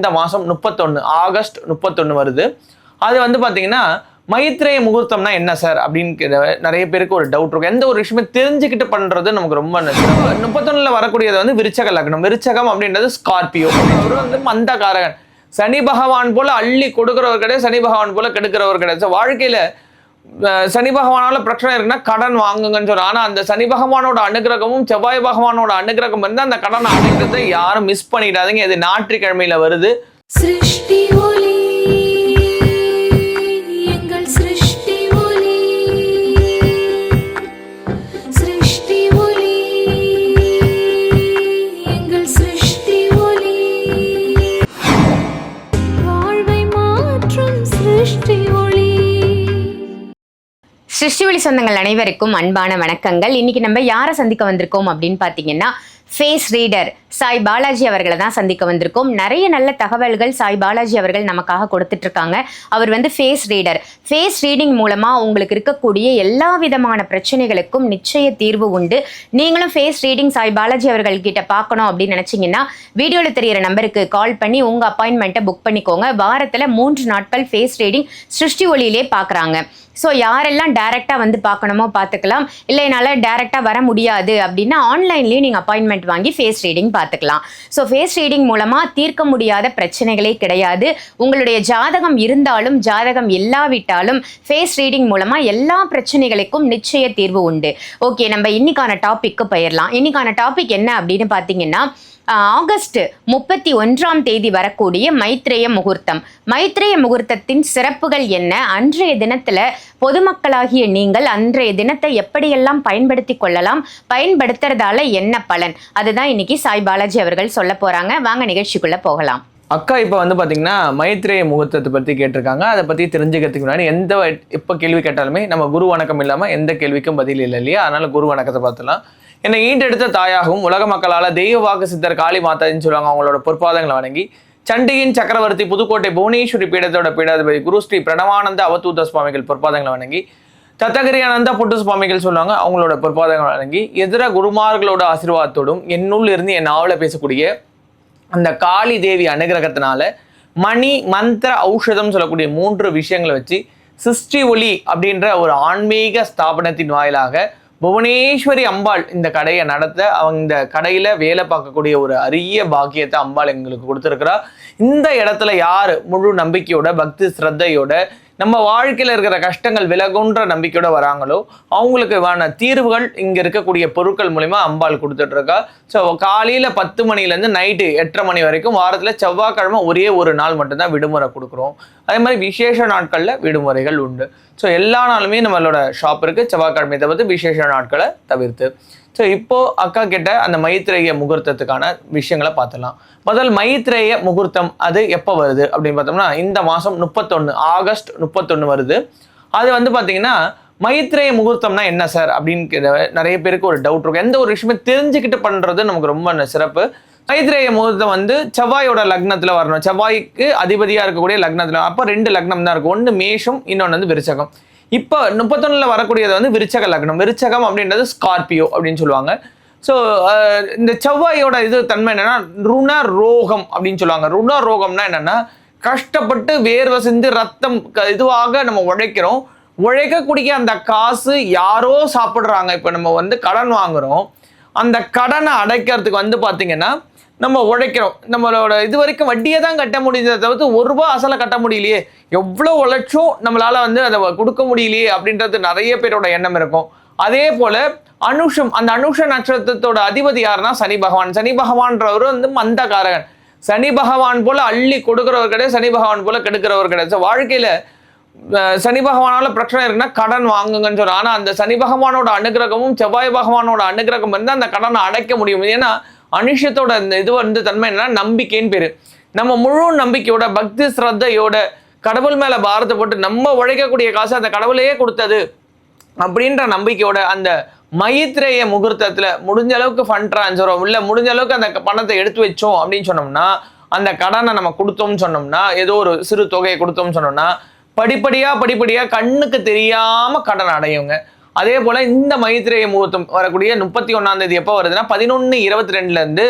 இந்த மாசம் 31 ஆகஸ்ட் 31 வருது. அது வந்து பாத்தீங்கன்னா மைத்ரேய முகூர்த்தம்னா என்ன சார் அப்படின்னு நிறைய பேருக்கு ஒரு டவுட் இருக்கும். எந்த ஒரு விஷயமே தெரிஞ்சுக்கிட்டு பண்றது நமக்கு ரொம்ப 31ல வரக்கூடியது வந்து விருச்சக லக்னம். விருச்சகம் அப்படின்றது ஸ்கார்பியோ. அவர் வந்து மந்தகாரகன். சனி பகவான் போல அள்ளி கொடுக்கிறவர் கிடையாது, சனி பகவான் போல கெடுக்கிறவர் கிடையாது. வாழ்க்கையில சனி பகவானால பிரச்சனை இருக்குன்னா கடன் வாங்குங்கன்னு சொல்றோம். ஆனா அந்த சனி பகவானோட அனுகிரகமும் செவ்வாய் பகவானோட அனுகிரகம் இருந்தா அந்த கடனை அடைக்கிறதை யாரும் மிஸ் பண்ணிடாதீங்க. இது ஞாயிற்றுக்கிழமையில வருது. சிருஷ்டி ஒளி எங்கள் சிருஷ்டி ஒளி, சிருஷ்டி ஒளி எங்கள் சிருஷ்டி ஒளி, வாழ்வை மாற்றும் சிருஷ்டி ஒளி. சிருஷ்டி ஒளி சொந்தங்கள் அனைவருக்கும் அன்பான வணக்கங்கள். இன்னைக்கு நம்ம யாரை சந்திக்க வந்திருக்கோம் அப்படின்னு பார்த்தீங்கன்னா, ஃபேஸ் ரீடர் சாய் பாலாஜி அவர்களை தான் சந்திக்க வந்திருக்கோம். நிறைய நல்ல தகவல்கள் சாய் பாலாஜி அவர்கள் நமக்காக கொடுத்துட்டு இருக்காங்க. அவர் வந்து ஃபேஸ் ரீடர். ஃபேஸ் ரீடிங் மூலமா உங்களுக்கு இருக்கக்கூடிய எல்லா விதமான பிரச்சனைகளுக்கும் நிச்சய தீர்வு உண்டு. நீங்களும் ஃபேஸ் ரீடிங் சாய் பாலாஜி அவர்கள் கிட்ட பார்க்கணும் அப்படின்னு நினைச்சீங்கன்னா, வீடியோவில் தெரியிற நம்பருக்கு கால் பண்ணி உங்க அப்பாயின்மெண்ட்டை புக் பண்ணிக்கோங்க. வாரத்தில் 3 நாட்கள் ஃபேஸ் ரீடிங் சிருஷ்டி ஒளியிலே பார்க்குறாங்க. ஸோ யாரெல்லாம் டைரெக்டாக வந்து பார்க்கணுமோ பார்த்துக்கலாம். இல்லை என்னால் டைரெக்டாக வர முடியாது அப்படின்னா ஆன்லைன்லேயும் நீங்கள் அப்பாயின்மெண்ட் வாங்கி ஃபேஸ் ரீடிங் பார்த்துக்கலாம். ஸோ ஃபேஸ் ரீடிங் மூலமாக தீர்க்க முடியாத பிரச்சனைகளே கிடையாது. உங்களுடைய ஜாதகம் இருந்தாலும் ஜாதகம் இல்லாவிட்டாலும் ஃபேஸ் ரீடிங் மூலமாக எல்லா பிரச்சனைகளுக்கும் நிச்சய தீர்வு உண்டு. ஓகே, நம்ம இன்னைக்கான டாபிக்கு போயிடலாம். இன்னைக்கான டாபிக் என்ன அப்படின்னு பார்த்தீங்கன்னா, ஆகஸ்ட் 31ஆம் தேதி வரக்கூடிய மைத்ரேய முகூர்த்தம். மைத்ரேய முகூர்த்தத்தின் சிறப்புகள் என்ன? அன்றைய தினத்துல பொதுமக்களாகிய நீங்கள் அன்றைய தினத்தை எப்படியெல்லாம் பயன்படுத்தி கொள்ளலாம், பயன்படுத்துறதால என்ன பலன், அதுதான் இன்னைக்கு சாய் பாலாஜி அவர்கள் சொல்ல போறாங்க. வாங்க நிகழ்ச்சிக்குள்ள போகலாம். அக்கா இப்போ வந்து பார்த்தீங்கன்னா மைத்ரேய முகூர்த்தத்தை பற்றி கேட்டிருக்காங்க. அதை பற்றி தெரிஞ்சுக்கிறதுக்கு முன்னாடி எப்போ கேள்வி கேட்டாலுமே நம்ம குரு வணக்கம் இல்லாமல் எந்த கேள்விக்கும் பதில் இல்லை இல்லையா? அதனால குரு வணக்கத்தை பார்த்துலாம். என்னை ஈண்டெடுத்த தாயாகவும் உலக மக்களால் தெய்வ வாக்கு சித்தர் காளி மாதான்னு சொல்லுவாங்க. அவங்களோட பொற்பாதங்களை வணங்கி சண்டியின் சக்கரவர்த்தி புதுக்கோட்டை புவனேஸ்வரி பீடத்தோட பீடாதிபதி குரு ஸ்ரீ பிரணவானந்த அவதூத சுவாமிகள் பொற்பாதங்களை வணங்கி தத்தகிரி ஆனந்த பொட்டு சுவாமிகள் சொல்லுவாங்க, அவங்களோட பொற்பாதங்களை வணங்கி எதிர குருமார்களோட ஆசீர்வாதத்தோடும் என்னுள் இருந்து என் நாவல பேசக்கூடிய அந்த காளி தேவி அனுகிரகத்தினால மணி மந்திர ஔஷதம் சொல்லக்கூடிய 3 விஷயங்களை வச்சு சிருஷ்டி ஒளி அப்படின்ற ஒரு ஆன்மீக ஸ்தாபனத்தின் வாயிலாக புவனேஸ்வரி அம்பாள் இந்த கடையை நடத்த, அவங்க இந்த கடையில வேலை பார்க்கக்கூடிய ஒரு அரிய பாக்கியத்தை அம்பாள் எங்களுக்கு கொடுத்துருக்கிறா. இந்த இடத்துல யார் முழு நம்பிக்கையோட பக்தி ஸ்ரத்தையோட நம்ம வாழ்க்கையில் இருக்கிற கஷ்டங்கள் விலகுன்ற நம்பிக்கையோட வராங்களோ அவங்களுக்கு வேண தீர்வுகள் இங்கே இருக்கக்கூடிய பொருட்கள் மூலிமா அம்பாள் கொடுத்துட்டு இருக்கா. ஸோ காலையில் 10 மணிலேருந்து நைட்டு 8:30 மணி வரைக்கும் வாரத்தில் செவ்வாய்க்கிழமை ஒரே ஒரு நாள் மட்டும்தான் விடுமுறை கொடுக்குறோம். அதே மாதிரி விசேஷ நாட்களில் விடுமுறைகள் உண்டு. ஸோ எல்லா நாளுமே நம்மளோட ஷாப் இருக்குது. செவ்வாய்க்கிழமை தவிர்த்து விசேஷ நாட்களை தவிர்த்து. ஸோ இப்போ அக்கா கிட்ட அந்த மைத்ரேய முகூர்த்தத்துக்கான விஷயங்களை பார்த்துலாம். முதல் மைத்ரேய முகூர்த்தம் அது எப்போ வருது அப்படின்னு பார்த்தோம்னா, இந்த மாதம் 31 ஆகஸ்ட் 31 வருது. அது வந்து பார்த்தீங்கன்னா மைத்ரேய முகூர்த்தம்னா என்ன சார் அப்படின்னு நிறைய பேருக்கு ஒரு டவுட் இருக்கும். எந்த ஒரு விஷயமே தெரிஞ்சுக்கிட்டு பண்ணுறது நமக்கு ரொம்ப சிறப்பு. மைத்ரேய முகூர்த்தம் வந்து செவ்வாயோட லக்னத்தில் வரணும். செவ்வாய்க்கு அதிபதியாக இருக்கக்கூடிய லக்னத்தில். அப்போ 2 லக்னம் தான் இருக்கும். ஒன்று மேஷம், இன்னொன்று வந்து விருச்சகம். இப்போ 31ல வரக்கூடியது வந்து விருச்சக லக்னம். விருச்சகம் அப்படின்றது ஸ்கார்பியோ அப்படின்னு சொல்லுவாங்க. ஸோ இந்த செவ்வாயோட இது தன்மை என்னன்னா ருண ரோகம் அப்படின்னு சொல்லுவாங்க. ருண ரோகம்னா என்னன்னா, கஷ்டப்பட்டு வேர்வை சிந்து ரத்தம் இதுவாக நம்ம உழைக்கிறோம். உழைக்கக்கூடிய அந்த காசு யாரோ சாப்பிட்றாங்க. இப்போ நம்ம வந்து கடன் வாங்குறோம். அந்த கடனை அடைக்கிறதுக்கு வந்து பார்த்தீங்கன்னா நம்ம உழைக்கிறோம். நம்மளோட இது வரைக்கும் வட்டியை தான் கட்ட முடியுதே தவிர்த்து 1 ரூபா அசலை கட்ட முடியலையே, எவ்வளோ உழைச்சும் நம்மளால வந்து அதை கொடுக்க முடியலையே அப்படின்றது நிறைய பேரோட எண்ணம் இருக்கும். அதே போல அனுஷம், அந்த அனுஷ நட்சத்திரத்தோட அதிபதி யாருன்னா சனி பகவான். சனி பகவான்றவர் வந்து மந்தகாரகன். சனி பகவான் போல அள்ளி கொடுக்கிறவர் கிடையாது, சனி பகவான் போல கெடுக்கிறவர் கிடையாது. வாழ்க்கையில சனி பகவானால பிரச்சனை இருக்குன்னா கடன் வாங்குங்கன்னு சொல்றோம். ஆனா அந்த சனி பகவானோட அனுகிரகமும் செவ்வாய் பகவானோட அனுகிரகம் இருந்தால் அந்த கடனை அடைக்க முடியும். ஏன்னா அனுஷத்தோட இந்த இது வந்து தன்மை என்னன்னா நம்பிக்கைன்னு பேரு. நம்ம முழு நம்பிக்கையோட பக்தி ஸ்ரத்தையோட கடவுள் மேல பாரத்தை போட்டு நம்ம உழைக்கக்கூடிய காசு அந்த கடவுளையே கொடுத்தது அப்படின்ற நம்பிக்கையோட அந்த மைத்ரேய முகூர்த்தத்துல முடிஞ்ச அளவுக்கு ஃபண்ட் ட்ரான்ஸ்ஃபரோ இல்லை முடிஞ்ச அளவுக்கு அந்த பணத்தை எடுத்து வச்சோம் அப்படின்னு சொன்னோம்னா, அந்த கடனை நம்ம கொடுத்தோம்னு சொன்னோம்னா, ஏதோ ஒரு சிறு தொகையை கொடுத்தோம்னு சொன்னோம்னா படிப்படியா கண்ணுக்கு தெரியாம கடன் அடையுங்க. அதே போல இந்த மைத்ரேய முகூர்த்தம் வரக்கூடிய 31ஆம் தேதி எப்போ வருதுன்னா 11:22 இருந்து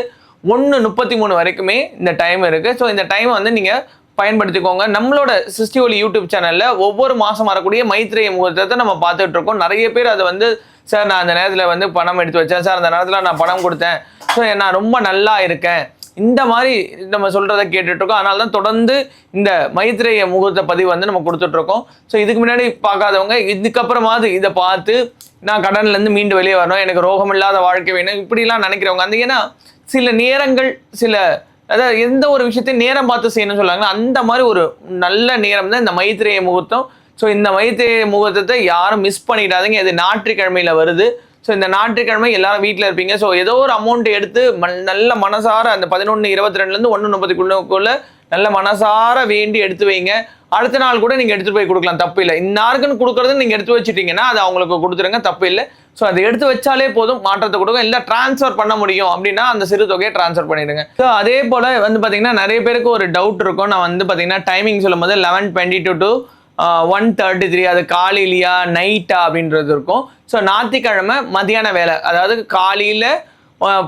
1:33 வரைக்குமே இந்த டைம் இருக்குது. ஸோ இந்த டைமை வந்து நீங்கள் பயன்படுத்திக்கோங்க. நம்மளோட சிருஷ்டி ஒளி யூடியூப் சேனலில் ஒவ்வொரு மாதம் வரக்கூடிய மைத்ரேய முகூர்த்தத்தை நம்ம பார்த்துட்டு இருக்கோம். நிறைய பேர் அதை வந்து சார் நான் அந்த நேரத்தில் வந்து பணம் எடுத்து வச்சேன், சார் அந்த நேரத்தில் நான் பணம் கொடுத்தேன், ஸோ நான் ரொம்ப நல்லா இருக்கேன், இந்த மாதிரி நம்ம சொல்கிறத கேட்டுட்ருக்கோம். அதனால தான் தொடர்ந்து இந்த மைத்ரேய முகூர்த்த பதிவு வந்து நம்ம கொடுத்துட்ருக்கோம். ஸோ இதுக்கு முன்னாடி பார்க்காதவங்க இதுக்கப்புறமாவது இதை பார்த்து நான் கடன்லேருந்து மீண்டு வெளியே வரணும், எனக்கு ரோகம் இல்லாத வாழ்க்கை வேணும், இப்படிலாம் நினைக்கிறவங்க அந்த ஏன்னா சில நேரங்கள் அதாவது எந்த ஒரு விஷயத்தையும் நேரம் பார்த்து செய்யணும்னு சொல்லுவாங்க. அந்த மாதிரி ஒரு நல்ல நேரம் தான் இந்த மைத்ரேய முகூர்த்தம். ஸோ இந்த மைத்ரேய முகூர்த்தத்தை யாரும் மிஸ் பண்ணிடாதீங்க. இது ஞாயிற்றுக்கிழமையில் வருது. ஸோ இந்த ஞாயிற்றுக்கிழமை எல்லாரும் வீட்டில் இருப்பீங்க. ஸோ ஏதோ ஒரு அமௌண்ட் எடுத்து நல்ல மனசார அந்த 11:22 1:30 நல்ல மனசார வேண்டி எடுத்து வைங்க. அடுத்த நாள் கூட நீங்கள் எடுத்துகிட்டு போய் கொடுக்கலாம், தப்பு இல்லை. இன்னாருக்குன்னு கொடுக்குறது நீங்கள் எடுத்து வச்சுட்டீங்கன்னா அதை அவங்களுக்கு கொடுத்துருங்க, தப்பு இல்லை. ஸோ அதை எடுத்து வச்சாலே போதும், மாற்றத்தை கொடுக்கும். இல்லை ட்ரான்ஸ்ஃபர் பண்ண முடியும் அப்படின்னா அந்த சிறு தொகையை ட்ரான்ஸ்ஃபர் பண்ணிடுங்க. ஸோ அதே போல் வந்து பார்த்தீங்கன்னா நிறைய பேருக்கு ஒரு டவுட் இருக்கும். நான் வந்து பார்த்தீங்கன்னா டைமிங் சொல்லும் போது 11:22 to 1:33 அது காலையிலையா நைட்டா அப்படின்றது இருக்கும். ஸோ ஞாயிற்றுக்கிழமை மதியான வேலை, அதாவது காலையில்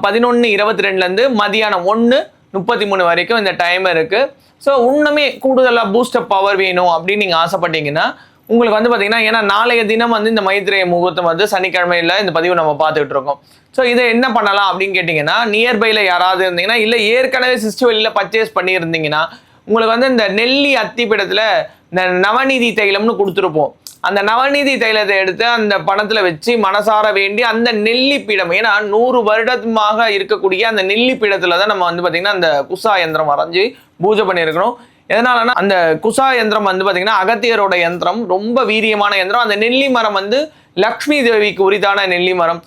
11:22 மதியானம் 1:33 வரைக்கும் இந்த டைம் இருக்குது. ஸோ இன்னுமே கூடுதலாக பூஸ்டப் பவர் வேணும் அப்படின்னு நீங்கள் ஆசைப்பட்டீங்கன்னா உங்களுக்கு வந்து பார்த்தீங்கன்னா, ஏன்னா நாளைய தினம் வந்து இந்த மைத்ரேய முகூர்த்தம் வந்து சனிக்கிழமையில் இந்த பதிவு நம்ம பார்த்துட்டு இருக்கோம். ஸோ இதை என்ன பண்ணலாம் அப்படின்னு கேட்டிங்கன்னா, நியர்பையில் யாராவது இருந்தீங்கன்னா, இல்லை ஏற்கனவே சிருஷ்டி ஒளியில் பர்ச்சேஸ் பண்ணியிருந்தீங்கன்னா உங்களுக்கு வந்து இந்த நெல்லி அத்திப்பீடத்தில் இந்த நவநீதி தைலம்னு கொடுத்துருப்போம். அந்த நவநீதி தைலத்தை எடுத்து அந்த பணத்தில் வச்சு மனசார வேண்டி அந்த நெல்லி பீடம், ஏன்னா 100 வருடமாக இருக்கக்கூடிய அந்த நெல்லி பீடத்தில் தான் நம்ம வந்து பார்த்திங்கன்னா அந்த குசா யந்திரம் வரைஞ்சி பூஜை பண்ணியிருக்கிறோம். எதனாலனா அந்த குசா யந்திரம் வந்து பார்த்தீங்கன்னா அகத்தியரோட யந்திரம், ரொம்ப வீரியமான யந்திரம். அந்த நெல்லி மரம் வந்து லக்ஷ்மி தேவிக்கு உரித்தான நெல்லி மரம்.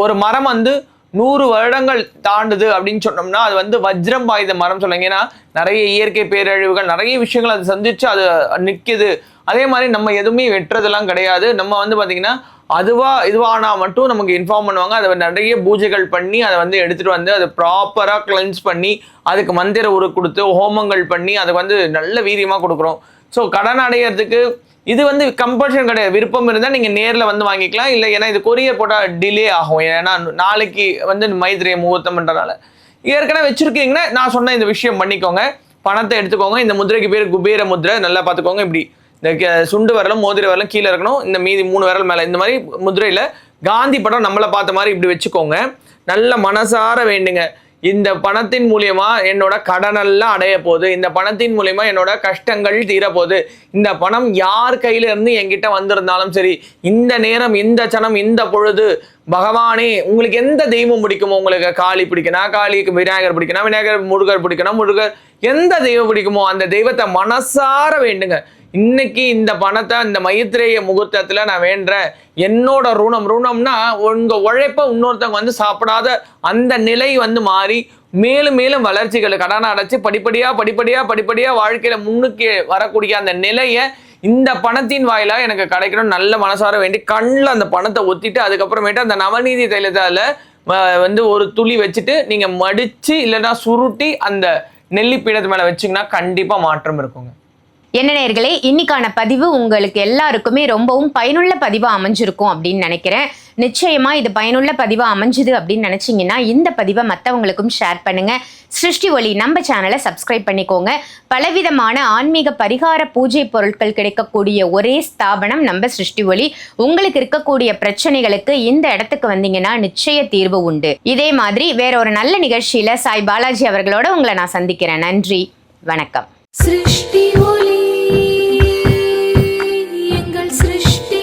ஒரு மரம் வந்து 100 வருடங்கள் தாண்டுது அப்படின்னு சொன்னோம்னா அது வந்து வஜ்ரம் பாய்ந்த மரம் சொல்லுங்க. ஏன்னா நிறைய இயற்கை பேரழிவுகள் நிறைய விஷயங்கள் அது சந்திச்சு அது நிற்குது. அதே மாதிரி நம்ம எதுவுமே வெட்டுறதெல்லாம் கிடையாது. நம்ம வந்து பார்த்தீங்கன்னா இதுவானா மட்டும் நமக்கு இன்ஃபார்ம் பண்ணுவாங்க. அதை நிறைய பூஜைகள் பண்ணி அதை வந்து எடுத்துகிட்டு வந்து அதை ப்ராப்பராக கிளென்ஸ் பண்ணி அதுக்கு மந்திர உரு கொடுத்து ஹோமங்கள் பண்ணி அதுக்கு வந்து நல்ல வீரியமாக கொடுக்குறோம். ஸோ கடன் அடையிறதுக்கு இது வந்து கம்பல்ஷன் கிடையாது. விருப்பம் இருந்தால் நீங்கள் நேரில் வந்து வாங்கிக்கலாம். இல்லை ஏன்னா இது கொரியர் போட்டால் டிலே ஆகும். ஏன்னா நாளைக்கு வந்து மைத்ரேய முகூர்த்தம்ன்றனால ஏற்கனவே வச்சுருக்கீங்கன்னா நான் சொன்ன இந்த விஷயம் பண்ணிக்கோங்க. பணத்தை எடுத்துக்கோங்க. இந்த முதிரைக்கு பேர் குபேர முதிரை, நல்லா பார்த்துக்கோங்க. இப்படி இந்த சுண்டு விரலும் மோதிர விரலும் கீழே இருக்கணும், இந்த மீதி 3 விரல் மேலே. இந்த மாதிரி முதிரையில் காந்தி படம் நம்மளை பார்த்த மாதிரி இப்படி வச்சுக்கோங்க. நல்ல மனசார வேண்டுங்க, இந்த பணத்தின் மூலியமா என்னோட கடனெல்லாம் அடைய போகுது, இந்த பணத்தின் மூலியமா என்னோட கஷ்டங்கள் தீரப்போகுது, இந்த பணம் யார் கையில இருந்து என்கிட்ட வந்திருந்தாலும் சரி, இந்த நேரம் இந்த சனம் இந்த பொழுது பகவானே, உங்களுக்கு எந்த தெய்வம் பிடிக்குமோ, உங்களுக்கு காளி பிடிக்குன்னா காளிக்கு, விநாயகர் பிடிக்குன்னா விநாயகர், முருகர் பிடிக்குன்னா முருகர், எந்த தெய்வம் பிடிக்குமோ அந்த தெய்வத்தை மனசார வேண்டுங்க. இன்னைக்கு இந்த பணத்தை இந்த மைத்ரேய முகூர்த்தத்துல நான் வேண்டுறேன். என்னோட ருணம்னா உங்க உழைப்ப இன்னொருத்தவங்க வந்து சாப்பிடாத அந்த நிலை வந்து மாறி மேலும் மேலும் வளர்ச்சிகள் கடனை அடைச்சு படிப்படியா வாழ்க்கையில முன்னுக்கு வரக்கூடிய அந்த நிலையை இந்த பணத்தின் வாயிலா எனக்கு கிடைக்கணும் நல்ல மனசார வேண்டி கண்ணில் அந்த பணத்தை ஒத்திட்டு அதுக்கப்புறமேட்டு அந்த நவநீதி தைலத்தால வந்து ஒரு துளி வச்சுட்டு நீங்க மடிச்சு இல்லைன்னா சுருட்டி அந்த நெல்லி பீடத்து மேல வச்சிங்கன்னா கண்டிப்பா மாற்றம் இருக்குங்க. என்ன நேயர்களே, இன்னைக்கான பதிவு உங்களுக்கு எல்லாருக்குமே ரொம்பவும் பயனுள்ள பதிவா அமைஞ்சிருக்கும் அப்படின்னு நினைக்கிறேன். நிச்சயமா இது பயனுள்ள பதிவா அமைஞ்சுது அப்படின்னு நினைச்சீங்கன்னா இந்த பதிவை மற்றவங்களுக்கும் ஷேர் பண்ணுங்க. சிருஷ்டி ஒளி நம்ம சேனலை சப்ஸ்கிரைப் பண்ணிக்கோங்க. பலவிதமான ஆன்மீக பரிகார பூஜை பொருட்கள் கிடைக்கக்கூடிய ஒரே ஸ்தாபனம் நம்ம சிருஷ்டி ஒளி. உங்களுக்கு இருக்கக்கூடிய பிரச்சனைகளுக்கு இந்த இடத்துக்கு வந்தீங்கன்னா நிச்சய தீர்வு உண்டு. இதே மாதிரி வேற ஒரு நல்ல நிகழ்ச்சியில சாய் பாலாஜி அவர்களோட உங்களை நான் சந்திக்கிறேன். நன்றி, வணக்கம். சிருஷ்டி ஒளி, எங்கள் சிருஷ்டி